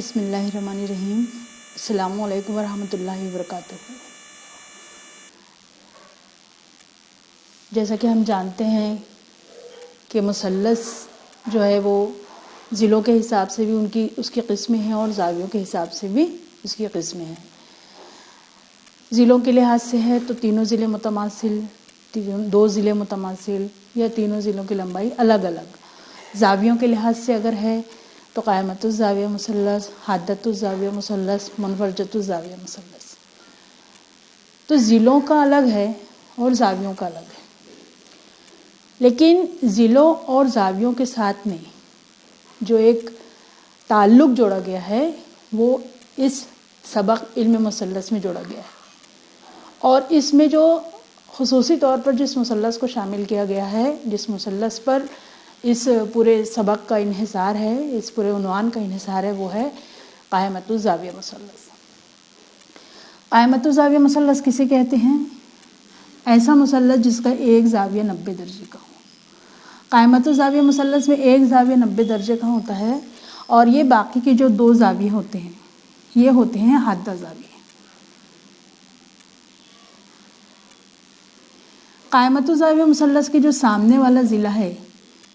बिस्मिल्लाहिर्रहमानिर्रहीम। अस्सलामु अलैकुम वरहमतुल्लाहि वबरकातुहू। जैसा कि हम जानते हैं कि मुसल्लस जो है वो ज़िलों के हिसाब से भी उसकी क़िस्में हैं और ज़ावियों के हिसाब से भी उसकी क़िस्में हैं। ज़िलों के लिहाज से है तो तीनों ज़िले मुतमासिल, दो ज़िले मुतमासिल या तीनों ज़िलों की लंबाई अलग अलग। ज़ावियों के लिहाज से अगर है तो क़ाइमतुज़्ज़ाविया मुसल्लस, हाद्दतुज़्ज़ाविया मुसल्लस, मुनफ़रजतुज़्ज़ाविया मुसल्लस। तो ज़िलों का अलग है और ज़ावियों का अलग है, लेकिन ज़िलों और ज़ावियों के साथ में जो एक ताल्लुक़ जोड़ा गया है वो इस सबक़ इल्म मुसल्लस में जोड़ा गया है। और इसमें जो ख़ुसूसी तौर पर जिस मुसल्लस को शामिल किया गया है, जिस मुसल्लस पर इस पूरे सबक़ का इन्हिसार है, इस पूरे उन्वान का इन्हिसार है, वो है क़ाइमतुज़्ज़ाविया मुसल्लस। क़ाइमतुज़्ज़ाविया मुसल्लस किसे कहते हैं? ऐसा मुसल्लस जिसका एक ज़ाविया 90 दर्जे का हो। क़ाइमतुज़्ज़ाविया मुसल्लस में एक ज़ाविया 90 दर्जे का होता है और ये बाकी के जो दो ज़ाविये होते हैं ये होते हैं हाद्दा ज़ाविये। क़ाइमतुज़्ज़ाविया मुसल्लस के जो सामने वाला ज़िला है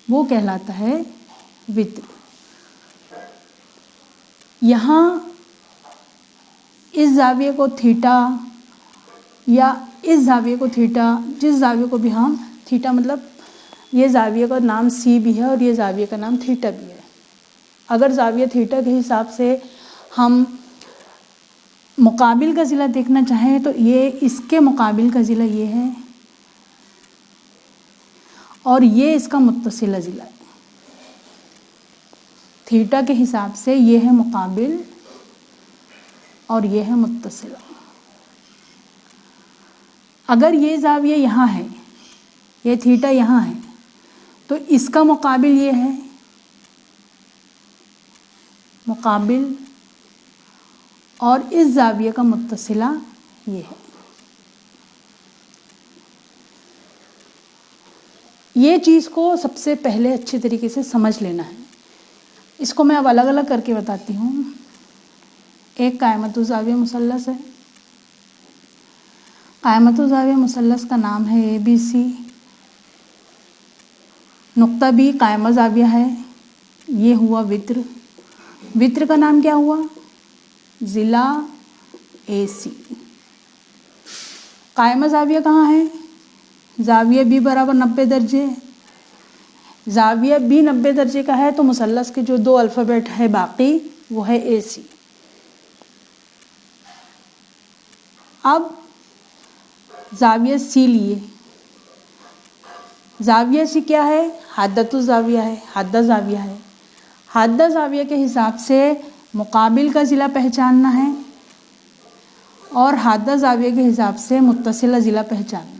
वो कहलाता है वित्र। यहाँ इस ज़ाविये को थीटा या इस ज़ाविये को थीटा, जिस ज़ाविये को भी हम थीटा मतलब ये ज़ाविये का नाम सी भी है और ये ज़ाविये का नाम थीटा भी है। अगर ज़ाविया थीटा के हिसाब से हम मुकाबिल का ज़िला देखना चाहें तो ये इसके मुकाबिल का ज़िला ये है और ये इसका मुत्तसिला ज़िला है। थीटा के हिसाब से ये है मुकाबिल और ये है मुत्तसिला। अगर ये ज़ाविया यहाँ है, ये थीटा यहाँ है, तो इसका मुकाबिल ये है मुकाबिल और इस ज़ाविये का मुत्तसिला ये है। ये चीज़ को सबसे पहले अच्छे तरीके से समझ लेना है। इसको मैं अब अलग अलग करके बताती हूँ। एक क़ाइमतुज़्ज़ाविया मुसल्लस है। क़ाइमतुज़्ज़ाविया मुसल्लस का नाम है ABC। नुक्ता भी क़ाइमा ज़ाविया है। ये हुआ वित्र। वित्र का नाम क्या हुआ? ज़िला AC। क़ाइमा ज़ाविया कहाँ है? ज़ाविया B बराबर 90 दर्जे। ज़ाविया B 90 दर्जे का है तो मुसल्लस के जो दो अल्फ़ाबेट है बाकी वो है AC। अब ज़ाविया C लिए। ज़ाविया C क्या है? हाद्दतुज़्ज़ाविया है, हाद्दा ज़ाविया है। हाद्दा ज़ाविया के हिसाब से मुकाबिल का ज़िला पहचानना है और हाद्दा ज़ाविया के हिसाब से मुत्तसिला ज़िला पहचानना है।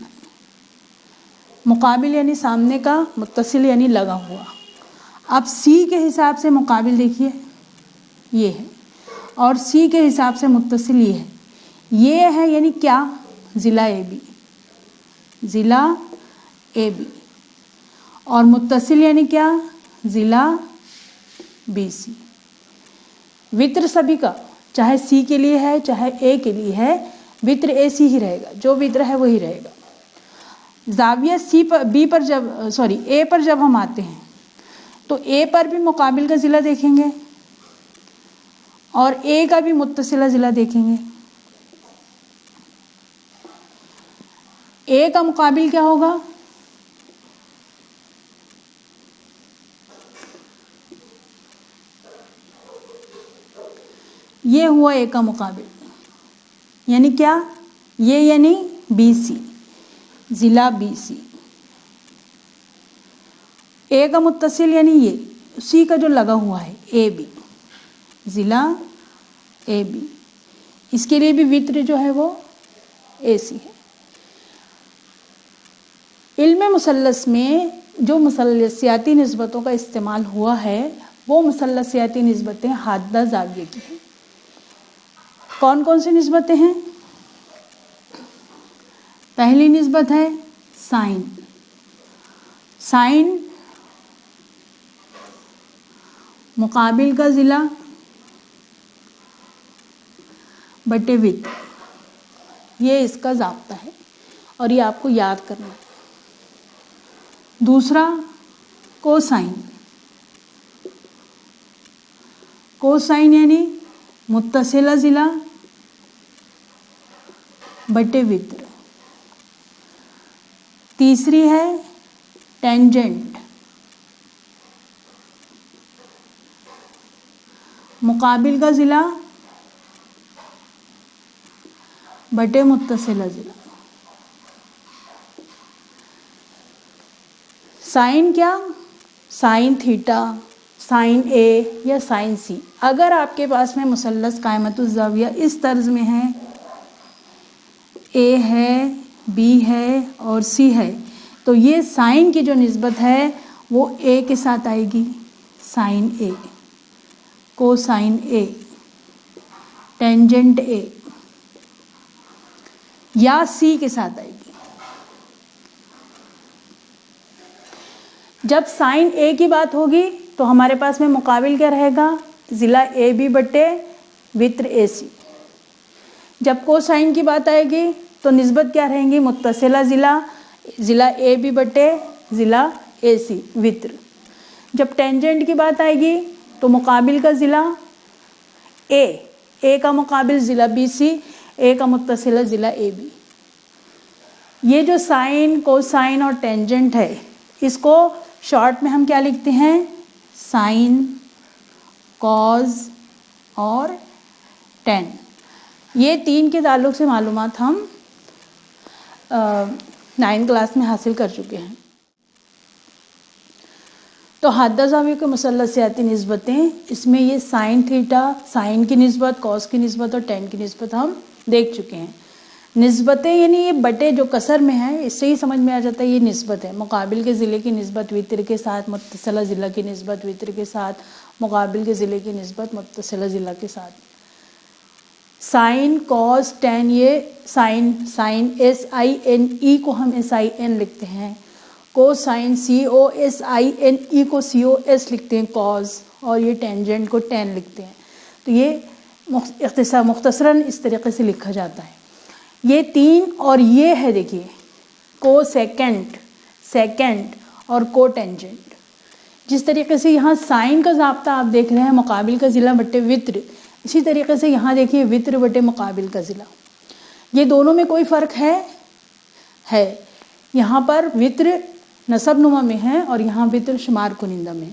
मुकाबिल यानी सामने का, मुत्तसिल यानी लगा हुआ। अब C के हिसाब से मुकाबिल देखिए ये है और C के हिसाब से मुत्तसिल ये है। ये है यानी क्या? ज़िला AB, ज़िला AB। और मुत्तसिल यानी क्या? ज़िला BC। वित्र सभी का, चाहे C के लिए है चाहे A के लिए है, वित्र AC ही रहेगा। जो वित्र है वही रहेगा। ज़ाविया A पर जब हम आते हैं तो A पर भी मुकाबिल का ज़िला देखेंगे और A का भी मुत्तसिला ज़िला देखेंगे। A का मुकाबिल क्या होगा? ये हुआ A का मुकाबिल, यानी क्या? ये यानी BC, ज़िला BC। A का मुत्तसिल यानी ये C का जो लगा हुआ है AB, ज़िला AB। इसके लिए भी वित्र जो है वो AC है। इल्म मुसल्लस में जो मुसल्लसियाती निस्बतों का इस्तेमाल हुआ है वो मुसल्लसियाती निस्बतें हाद्दा ज़ाविये की हैं। कौन कौन सी निस्बतें हैं? पहली निस्बत है साइन। साइन मुकाबिल का ज़िला बटे वित्र, ये इसका ज़ाब्ता है और ये आपको याद करना है। दूसरा कोसाइन, कोसाइन यानी मुत्तसिला ज़िला बटे वित्र। तीसरी है टेंजेंट, मुकाबिल का ज़िला बटे मुत्तसिला ज़िला। साइन क्या, साइन थीटा, साइन ए या साइन सी। अगर आपके पास में मुसल्लस कायमतुज़ ज़ाविया इस तर्ज में है, ए है, बी है और सी है, तो ये साइन की जो निस्बत है वो ए के साथ आएगी, sine A, cosine A, tangent A, या सी के साथ आएगी। जब साइन ए की बात होगी तो हमारे पास में मुकाबिल क्या रहेगा, ज़िला ए बी बटे वित्र ए सी। जब कोसाइन की बात आएगी तो निस्बत क्या रहेंगी, मुत्तसिला ज़िला ए बी बटे ज़िला ए सी वित्र। जब टेंजेंट की बात आएगी तो मुकाबिल का ज़िला ए का मुकाबिल ज़िला बी सी, ए का मुत्तसिला ज़िला ए बी। ये जो साइन, कोसाइन और टेंजेंट है, इसको शॉर्ट में हम क्या लिखते हैं, साइन, कॉज और टेन। ये तीन के ताल्लुक से मालूमात हम 9th क्लास में हासिल कर चुके हैं। तो हद्द ज़ाविया के मुसल्लसियाती निस्बतें, इसमें ये साइन थीटा, साइन की निस्बत, कॉस की निस्बत और टेन की निस्बत हम देख चुके हैं। निस्बतें यानी ये बटे जो कसर में है, इससे ही समझ में आ जाता है ये निस्बत है। मुकाबिल के ज़िले की निस्बत वित्र के साथ, मुत्तसिला ज़िला की निस्बत वित्र के साथ, मुकाबिल के ज़िले की निस्बत मुत्तसिला ज़िला के साथ। साइन, कॉस, टेन, ये साइन SINE को हम SIN लिखते हैं, कोसाइन COSINE को COS लिखते हैं कॉज, और ये टेंजेंट को टेन लिखते हैं। तो ये मुख्तसरन इस तरीके से लिखा जाता है। ये तीन, और ये है देखिए को सेकेंड और को टेंजेंट। जिस तरीके से यहाँ साइन का ज़ाब्ता आप देख रहे हैं मुकाबिल का ज़िला बटे वित्र, इसी तरीके से यहाँ देखिए वित्र बटे मुकाबिल का ज़िला। ये दोनों में कोई फ़र्क है। यहाँ पर वित्र नसब नुमा में है और यहाँ वित्र शुमार कुनिंदा में है।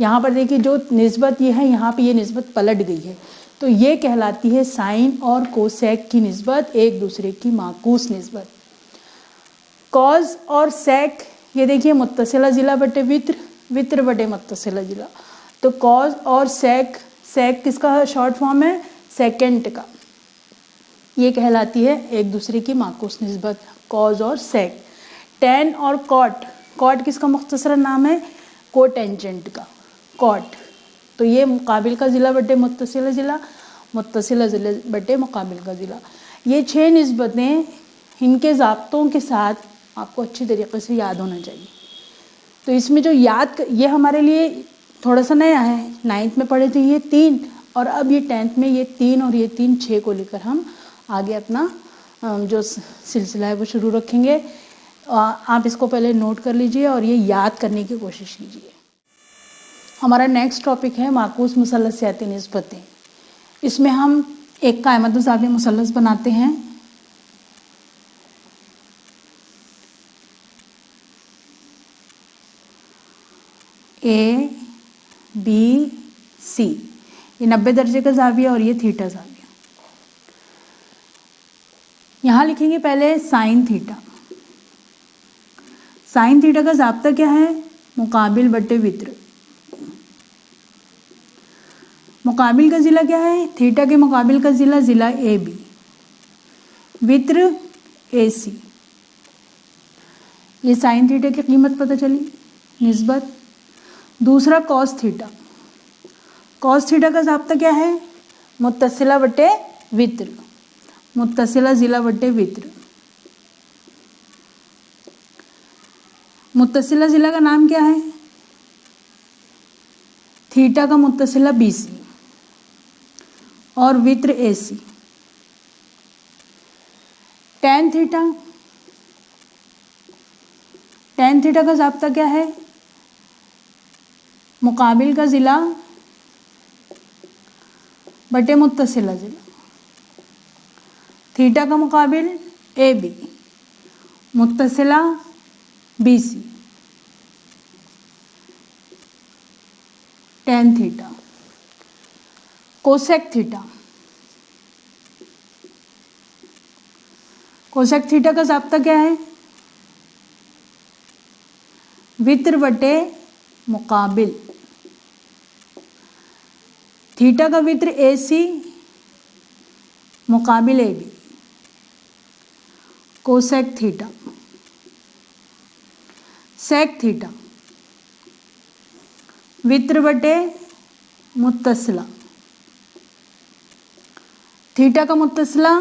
यहाँ पर देखिए जो निस्बत ये है, यहाँ पे ये निस्बत पलट गई है, तो ये कहलाती है साइन और कोसेक की निस्बत, एक दूसरे की माकूस निस्बत। कॉज और सेक, ये देखिए मुत्तसिला ज़िला बटे वित्र बटे मुत्तसिला ज़िला। तो कॉज और सेक किसका शॉर्ट फॉर्म है, सेकेंड का, ये कहलाती है एक दूसरे की माकूस निस्बत, कॉज और सेक। टेन और कॉट किसका मुख्तसर नाम है, को टेंजेंट का, कॉट। तो ये मुकाबिल का ज़िला बटे मुत्तसिला ज़िला बटे मुकाबिल का ज़िला। ये 6 निस्बतें, इनके ज़ाब्तों के साथ आपको अच्छी तरीके से याद होना चाहिए। तो इसमें जो ये हमारे लिए थोड़ा सा नया है, 9th में पढ़े थे ये 3, और अब ये 10th में ये 3 और ये 3, 6 को लेकर हम आगे अपना जो सिलसिला है वो शुरू रखेंगे। आप इसको पहले नोट कर लीजिए और ये याद करने की कोशिश कीजिए। हमारा नेक्स्ट टॉपिक है माकूस मुसल्लसियाती निस्बतें। इसमें हम एक कायमतुज़ ज़ाविया मुसल्लस बनाते हैं। ABC, ये 90 दर्जे का ज़ाविया और ये थीटा ज़ाविया। यहाँ लिखेंगे पहले साइन थीटा। साइन थीटा का ज़ाब्ता क्या है, मुकाबिल बटे वित्र। मुकाबिल का ज़िला क्या है, थीटा के मुकाबिल का ज़िला AB, वित्र AC। ये साइन थीटा की कीमत पता चली, निस्बत। दूसरा कॉस थीटा। कॉस थीटा का ज़ाब्ता क्या है, मुत्तसिला बटे वित्र, मुत्तसिला ज़िला बटे वित्र। मुत्तसिला ज़िला का नाम क्या है, थीटा का मुत्तसिला BC और वित्र AC। Tan theta, tan theta का ज़ाब्ता क्या है? मुकाबिल का ज़िला बटे मुत्तसिला ज़िला। थीटा का मुकाबिल ए बी, मुत्तसिला B C, tan theta. Cosec theta, cosec theta का ज़ाब्ता क्या है? वित्र बटे मुकाबिल। थीटा का वित्र ए सी, मुकाबिल A B, cosec theta. Sec theta, वित्र बटे मुत्तसिला। थीटा का मुत्तसिला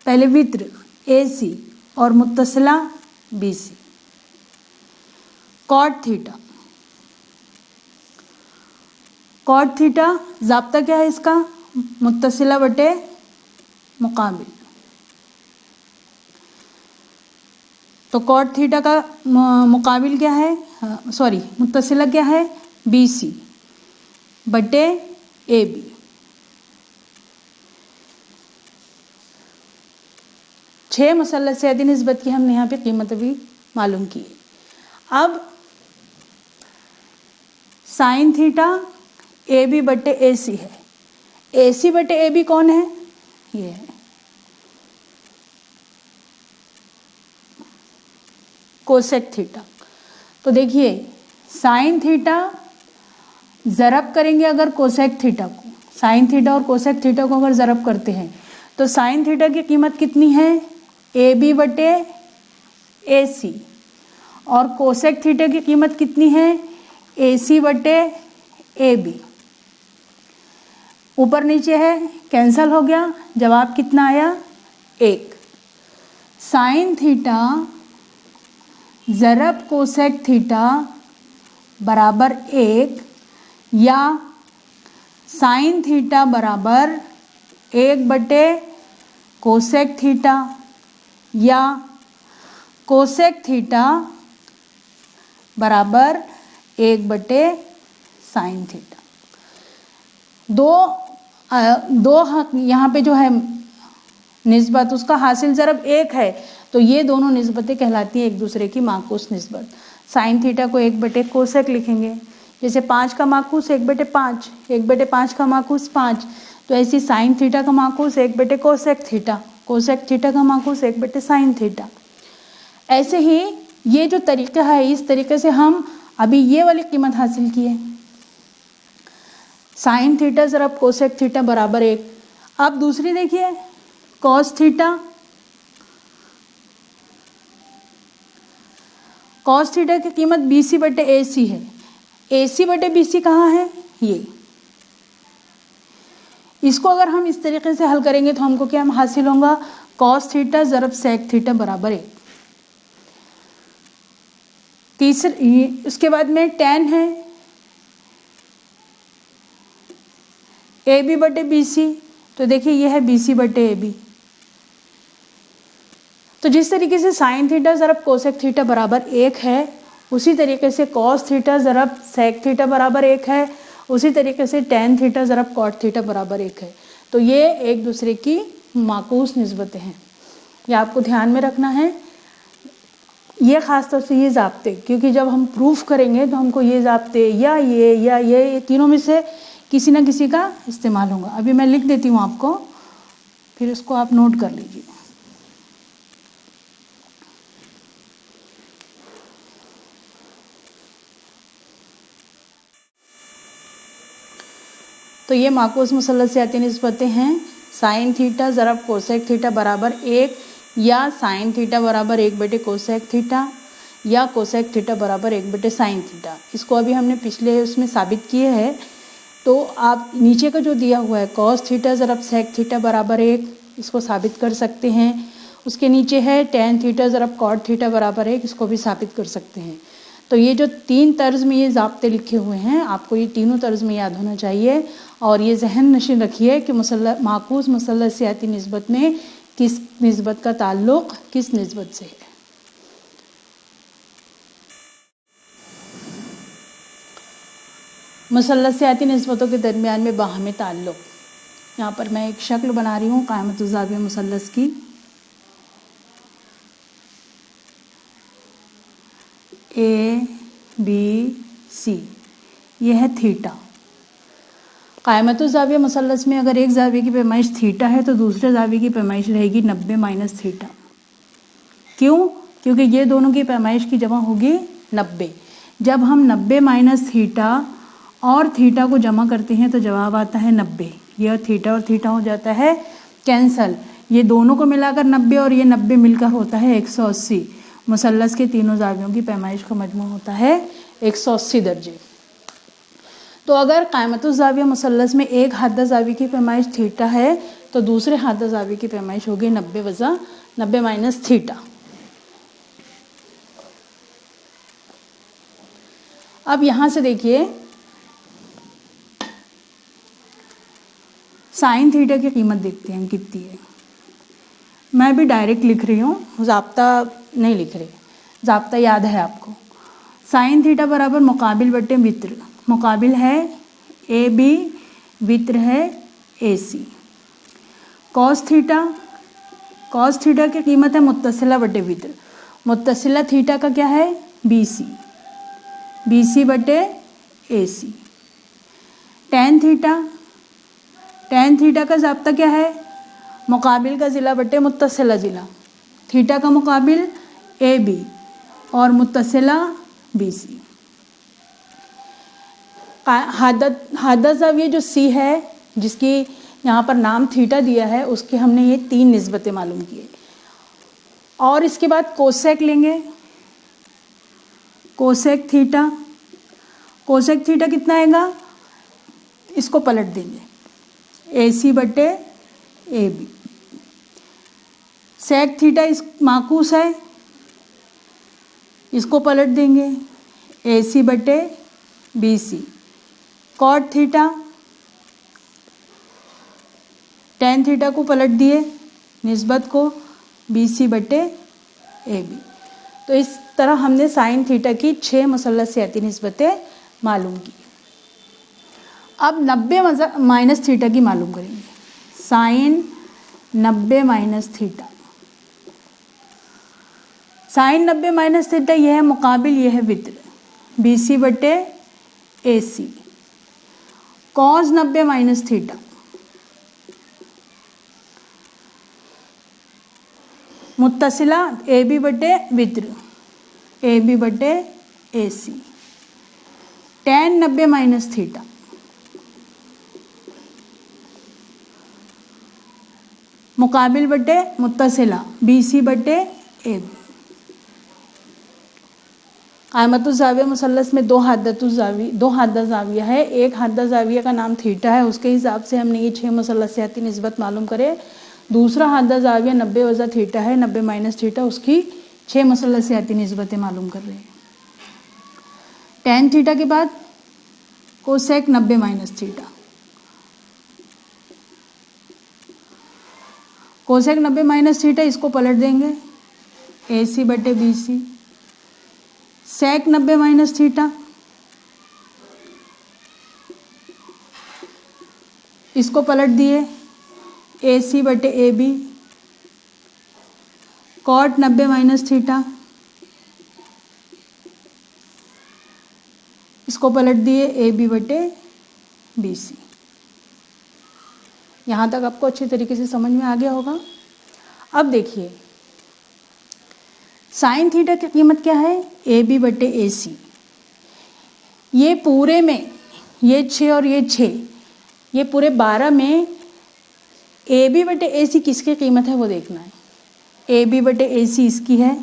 पहले वित्र ए सी और मुत्तसिला B C. Cot theta, cot theta ज़ाब्ता क्या है इसका? मुत्तसिला बटे मुकाबिल। तो कॉट थीटा का मुकाबिल क्या है? सॉरी, मुत्तसिला क्या है? बी सी बटे ए बी। छः मुसल्लसाती निस्बत की हमने यहाँ पे कीमत भी मालूम की। अब साइन थीटा ए बी बटे ए सी है। ए सी बटे ए बी कौन है? ये है कोसेक थीटा। तो देखिए साइन थीटा ज़रब करेंगे अगर कोसेक थीटा को, साइन थीटा और कोसेक थीटा को अगर ज़रब करते हैं तो साइन थीटा की कीमत कितनी है? ए बी बटे ए सी। और कोसेक थीटा की कीमत कितनी है? ए सी बटे ए बी। ऊपर नीचे है, कैंसल हो गया, जवाब कितना आया? 1। साइन थीटा ज़रब कोसेक थीटा बराबर 1 या साइन थीटा बराबर 1 बटे कोसेक थीटा या कोसेक थीटा बराबर 1 बटे साइन थीटा। दो यहाँ पे जो है निस्बत उसका हासिल ज़रब 1 है, तो ये दोनों निस्बतें कहलाती हैं एक दूसरे की माकूस निस्बत। साइन थीटा को 1 बटे कोसेक लिखेंगे, जैसे 5 का माकूस 1 बटे 5, 1 बटे 5 का माकूस 5, तो ऐसी साइन थीटा का माकूस 1 बटे कोसेक थीटा, कोसेक थीटा का माकूस 1 बटे साइन थीटा। ऐसे ही ये जो तरीका है, इस तरीके से हम अभी ये वाली कीमत हासिल की है, साइन थीटा ज़रब कोसेक थीटा बराबर 1। अब दूसरी देखिए, कॉस थीटा, कॉस थीटा की कीमत बी सी बटे ए सी है। ए सी बटे बी सी कहाँ है? ये। इसको अगर हम इस तरीके से हल करेंगे तो हमको क्या हासिल होगा? कॉस थीटा ज़रब सेक थीटा बराबर 1। उसके बाद में टेन है, ए बी बटे बी सी, तो देखिए ये है बी सी बटे ए बी। तो जिस तरीके से साइन थीटा ज़रब कोसेक थीटा बराबर 1 है, उसी तरीके से कॉस थीटा ज़रब सेक थीटा बराबर 1 है, उसी तरीके से टेन थीटा ज़रब कॉट थीटा बराबर 1 है। तो ये एक दूसरे की माकूस निस्बतें हैं, ये आपको ध्यान में रखना है। ये ख़ास तौर से ये ज़ाब्ते, क्योंकि जब हम प्रूफ करेंगे तो हमको ये ज़ाब्ते या ये तीनों में से किसी ना किसी का इस्तेमाल होगा। अभी मैं लिख देती हूँ आपको, फिर उसको आप नोट कर लीजिए। तो ये माकूस मुसल्लसाती निस्बतें हैं। साइन थीटा ज़रब कोसेक थीटा बराबर 1 या साइन थीटा बराबर 1 बटे कोसेक थीटा या कोसेक थीटा बराबर 1 बटे साइन थीटा। इसको अभी हमने पिछले उसमें साबित किए हैं। तो आप नीचे का जो दिया हुआ है कॉस थीटा ज़रब सेक थीटा बराबर 1, इसको साबित कर सकते हैं। उसके नीचे है टेन थीटा ज़रब कॉट थीटा बराबर 1, इसको भी साबित कर सकते हैं। तो ये जो 3 तर्ज में ये ज़ाब्ते लिखे हुए हैं, आपको ये तीनों तर्ज में याद होना चाहिए। और ये जहन नशीन रखिए कि माकूस मुसल्लसाती निस्बत में किस निस्बत का ताल्लुक किस निस्बत से है। मुसल्लसियाती निस्बतों के दरमियान में बाहमी ताल्लुक। यहाँ पर मैं एक शक्ल बना रही हूँ क़ाइमतुज़्ज़ाविया मुसल्लस की। ए बी सी, यह है थीटा। क़ाइमतुज़्ज़ाविया मुसल्लस में अगर एक ज़ाविये की पैमाइश थीटा है तो दूसरे ज़ाविये की पैमाइश रहेगी 90 माइनस थीटा। क्यों? क्योंकि ये दोनों की पैमाइश की जमा होगी 90। जब हम 90 माइनस थीटा और थीटा को जमा करते हैं तो जवाब आता है 90। यह थीटा और थीटा हो जाता है कैंसल। ये दोनों को मिलाकर 90 और ये 90 मिलकर होता है 180। मुसल्लस के तीनों ज़ावियों की पैमाइश का मजमू होता है 180 दर्जे। तो अगर क़ाइमतुज़्ज़ाविया मुसल्लस में एक हादा ज़ाविये की पैमाइश थीटा है तो दूसरे हादा ज़ाविये की पैमाइश होगी 90 वज़ा 90 माइनस थीटा। अब यहाँ से देखिए साइन थीटा की कीमत देखते हैं कितनी है। मैं भी डायरेक्ट लिख रही हूँ, ज़ाब्ता नहीं लिख रही, ज़ाब्ता याद है आपको। साइन थीटा बराबर मुकाबिल बटे वित्र। मुकाबिल है ए बी, वित्र है ए सी। कॉस थीटा की कीमत है मुत्तसिला बटे वित्र। मुत्तसिला थीटा का क्या है बी सी, बी सी बटे ए सी। टेन थीटा का ज़ाब्ता क्या है मुकाबिल का ज़िला बटे मुत्तसिला ज़िला। थीटा का मुकाबिल ए बी और मुत्तसिला बी सी। हादा ज़ाविया जो सी है जिसकी यहाँ पर नाम थीटा दिया है उसके हमने ये 3 निस्बतें मालूम किए। और इसके बाद कोसेक लेंगे। कोसेक थीटा कितना आएगा, इसको पलट देंगे ए सी बटे ए बी। सेक थीटा इस माकूस है, इसको पलट देंगे ए सी बटे B C. Cot theta, tan theta को पलट दिए निस्बत को बी सी बटे ए बी। तो इस तरह हमने साइन थीटा की 6 मुसल्लसियाती निस्बतें मालूम की। अब 90 माइनस थीटा की मालूम करेंगे। Sine 90 minus theta. Sine 90 minus theta यह है मुकाबिल, यह है वित्र, बी सी बटे A C. Cos 90 minus theta, मुत्तसिला ए बी बटे वित्र, ए बी बटे A C. Tan 90 minus theta, मुकाबिल बटे मुत्तसिला बी सी बटे ए बी। क़ाइमतुज़्ज़ाविया मुसल्लस में दो हादा ज़ाविया है। एक हादा ज़ाविया का नाम थीटा है, उसके हिसाब से हमने ये 6 मुसल्लसियाती निस्बत मालूम करे। दूसरा हादा ज़ाविया 90 वज़ा थीटा है, 90 माइनस थीटा, उसकी 6 मुसल्लसियाती निस्बतें मालूम कर रहे हैं। टेन थीटा के बाद cosec 90 minus theta. Cosec 90 minus theta, इसको पलट देंगे ए सी बटे B C. Sec 90 minus theta, इसको पलट दिए ए सी बटे A B. Cot 90 minus theta, इसको पलट दिए ए बी बटे बी सी। यहाँ तक आपको अच्छी तरीके से समझ में आ गया होगा। अब देखिए साइन थीटा की कीमत क्या है, ए बी बटे ए सी। ये पूरे में ये 6 और ये 6, ये पूरे 12 में ए बी बटे ए सी किसकी कीमत है वो देखना है। ए बी बटे ए सी इसकी है,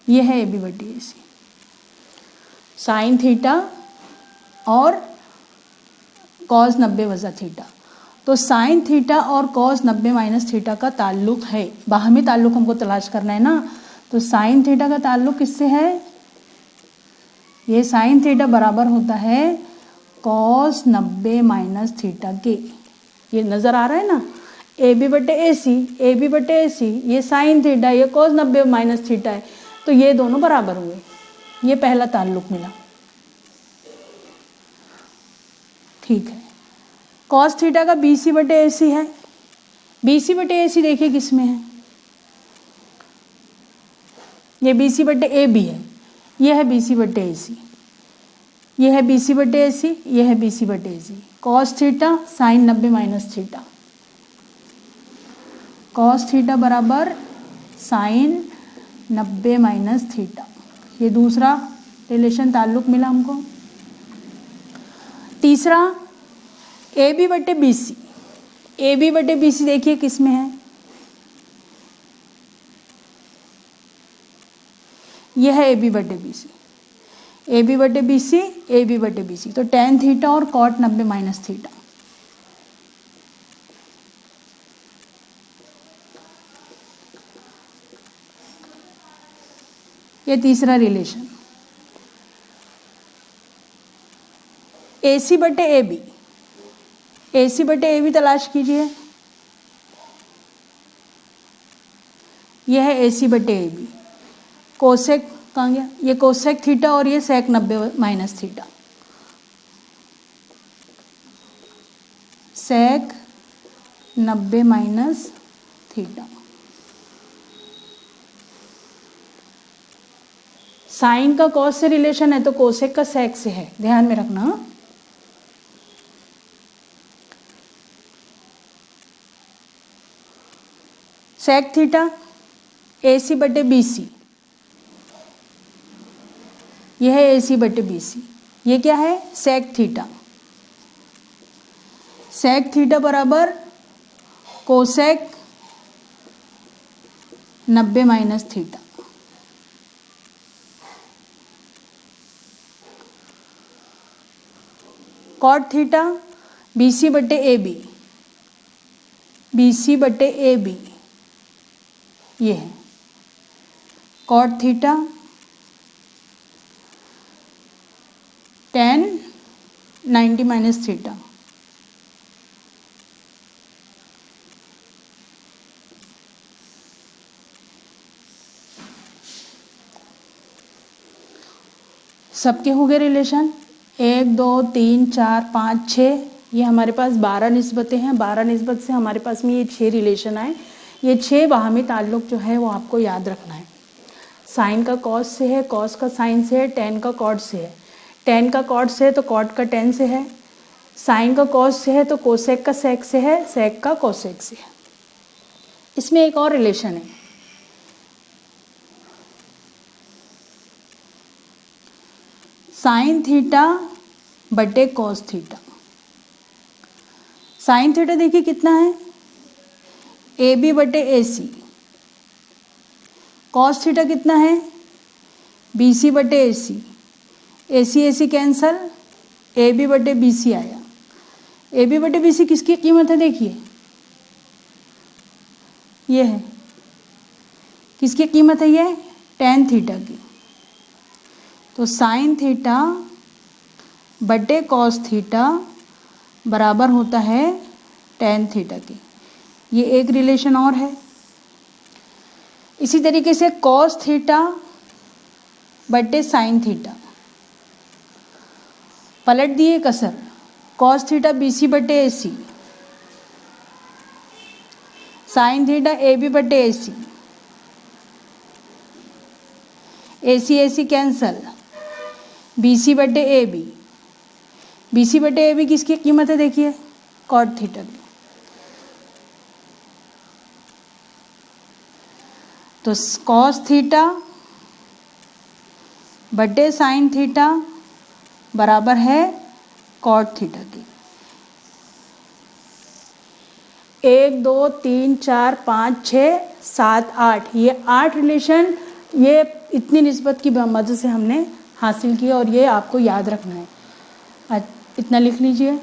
ये है ए बी बटे ए सी। साइन थीटा और कॉस 90 वज़ा थीटा। तो साइन थीटा और कॉस 90 माइनस थीटा का ताल्लुक है, बाहमी ताल्लुक हमको तलाश करना है ना। तो साइन थीटा का ताल्लुक किससे है, ये साइन थीटा बराबर होता है कॉस 90 माइनस थीटा के। ये नज़र आ रहा है ना, ए बी बटे ए सी, ए बी बटे ए सी, ये साइन थीटा, ये कॉस 90 माइनस थीटा है, तो ये दोनों बराबर हुए। ये पहला ताल्लुक मिला। ठीक है, कॉस थीटा का बी सी बटे ए सी है। बी सी बटे ए सी देखिए किस में है, ये बी सी बटे ए बी है, ये है बी सी बटे ए सी, ये है बी सी बटे ए सी, ये है बी सी बटे A C. Cos theta sine 90 minus theta, cos theta बराबर साइन 90 माइनस थीटा। ये दूसरा रिलेशन ताल्लुक मिला हमको। तीसरा ए बी बटे बी सी, ए बी बटे बी सी देखिए किस में है, यह है ए बी बटे बी सी, ए बी बटे बी सी, ए बी बटे बी सी, तो टेन थीटा और कॉट 90 माइनस थीटा। ये तीसरा रिलेशन। ए सी बटे ए बी, ए सी बटे ए बी तलाश कीजिए, यह है ए सी बटे ए बी। कोसेक कहाँ गया, ये कोसेक थीटा और ये सेक 90 माइनस थीटा, सेक 90 माइनस थीटा। साइन का कॉस से रिलेशन है तो कोसेक का सेक से है, ध्यान में रखना। सेक थीटा ए सी बटे बी सी, यह है ए सी बटे बी सी, ये क्या है सेक थीटा। सेक थीटा बराबर cosec 90 minus theta. Cot theta B C बटे ए बी, बी सी बटे ए बी, ये है cot theta tan 90 minus theta. सबके हो गए रिलेशन, 1 2 3 4 5 6, ये हमारे पास 12 निस्बतें हैं। 12 निस्बत से हमारे पास में ये 6 रिलेशन आए। ये 6 बाहमी ताल्लुक जो है वो आपको याद रखना है। साइन का कॉस से है, कॉस का साइन से है, टेन का कॉट से है, टेन का कॉट से है तो कॉट का टेन से है, साइन का कॉस से है तो कोसेक का सेक से है, सेक का कोसेक से है। इसमें एक और रिलेशन है, साइन थीटा बटे कॉस थीटा। साइन थीटा देखिए कितना है, ए बी बटे ए सी। कॉस थीटा कितना है, बी सी बटे A C cancel, A B बटे बी सी आया। ए बी बटे बी सी किसकी कीमत है देखिए, ये है, किसकी कीमत है ये, टेन थीटा की। तो साइन थीटा बटे कॉस थीटा बराबर होता है टेन थीटा की। ये एक रिलेशन और है। इसी तरीके से कॉस थीटा बटे साइन थीटा, पलट दिए कसर, कॉस थीटा बी सी बटे A C, sine theta A B बटे A C cancel, B C बटे ए बी, बी सी बटे ए बी किसकी कीमत है देखिए, कॉट थीटा की। तो कॉस थीटा बटे साइन थीटा बराबर है कॉट थीटा की। 1 2 3 4 5 6 7 8, ये 8 रिलेशन ये इतनी निस्बत की मदद से हमने हासिल किया और ये आपको याद रखना है। इतना लिख लीजिए।